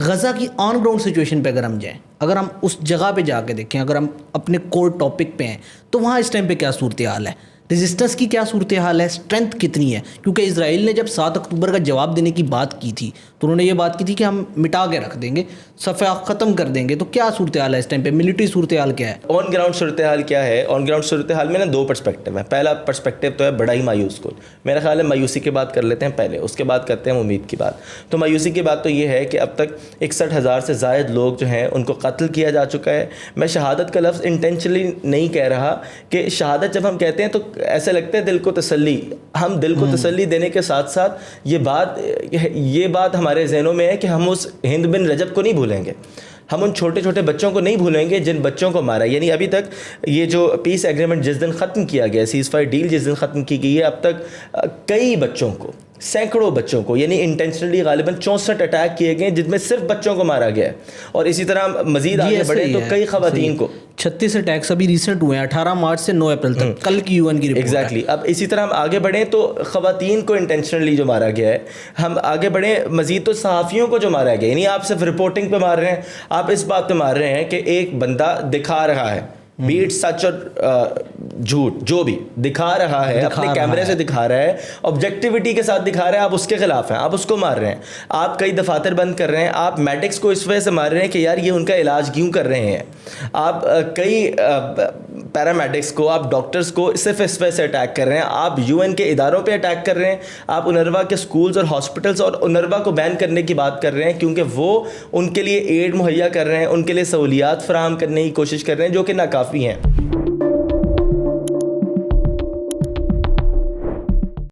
غزہ کی on ground situation پہ اگر ہم جائیں, اگر ہم اس جگہ پہ جا کے دیکھیں, اگر ہم اپنے کور ٹاپک پہ ہیں, تو وہاں اس ٹائم پہ کیا صورتحال ہے, ریزسٹنس کی کیا صورتحال ہے, اسٹرینتھ کتنی ہے. کیونکہ اسرائیل نے جب 7 اکتوبر کا جواب دینے کی بات کی تھی تو انہوں نے یہ بات کی تھی کہ ہم مٹا کے رکھ دیں گے, صفحہ ختم کر دیں گے. تو کیا صورتحال ہے اس ٹائم پہ, ملٹری صورتحال کیا ہے, آن گراؤنڈ صورتحال کیا ہے؟ آن گراؤنڈ صورتحال میں نا 2 پرسپیکٹیو ہیں. پہلا پرسپیکٹیو تو ہے بڑا ہی مایوس کن. میرا خیال ہے مایوسی کی بات کر لیتے ہیں پہلے, اس کے بعد کرتے ہیں امید کی بات. تو مایوسی کی بات تو یہ ہے کہ اب تک 61,000 سے زائد لوگ جو ہیں ان کو قتل کیا جا چکا ہے. میں شہادت کا لفظ انٹینشنلی نہیں کہہ رہا کہ شہادت جب ہم کہتے ہیں تو ایسے لگتا ہے دل کو تسلی. ہم دل کو تسلی دینے کے ساتھ ساتھ یہ بات ہمارے ذہنوں میں ہے کہ ہم اس ہند بن رجب کو نہیں بھولیں گے, ہم ان چھوٹے چھوٹے بچوں کو نہیں بھولیں گے جن بچوں کو مارا. یعنی ابھی تک یہ جو پیس ایگریمنٹ جس دن ختم کیا گیا, سیز فائر ڈیل جس دن ختم کی گئی ہے, اب تک کئی بچوں کو, سینکڑوں بچوں کو, یعنی انٹینشنلی غالباً 64 اٹیک کیے گئے جن میں صرف بچوں کو مارا گیا ہے. اور اسی طرح مزید آگے بڑھے تو کئی خواتین کو 36 اٹیکس ابھی ریسنٹ ہوئے ہیں 18 مارچ سے 9 اپریل تک, کل کی UN کی رپورٹ. ایگزیکٹلی. اب اسی طرح ہم آگے بڑھیں تو خواتین کو انٹینشنلی جو مارا گیا ہے, ہم آگے بڑھیں مزید تو صحافیوں کو جو مارا گیا. یعنی آپ صرف رپورٹنگ پہ مار رہے ہیں, آپ اس بات پہ مار رہے ہیں کہ ایک بندہ دکھا رہا ہے, بیٹ سچ اور جھوٹ جو بھی دکھا رہا ہے, اپنے کیمرے سے دکھا رہا ہے, آبجیکٹیوٹی کے ساتھ دکھا رہا ہے, آپ اس کے خلاف ہیں, آپ اس کو مار رہے ہیں. آپ کئی دفاتر بند کر رہے ہیں, آپ میڈکس کو اس وجہ سے مار رہے ہیں کہ یار یہ ان کا علاج کیوں کر رہے ہیں. آپ کئی پیرامیڈکس کو, آپ ڈاکٹرز کو صرف اس وجہ سے اٹیک کر رہے ہیں. آپ UN کے اداروں پہ اٹیک کر رہے ہیں, آپ UNRWA کے سکولز اور ہاسپٹلز اور UNRWA کو بین کرنے کی بات کر رہے ہیں کیونکہ وہ ان کے لیے ایڈ مہیا کر رہے ہیں, ان کے لیے سہولیات فراہم کرنے کی کوشش کر رہے ہیں جو کہ ناکافی ہیں.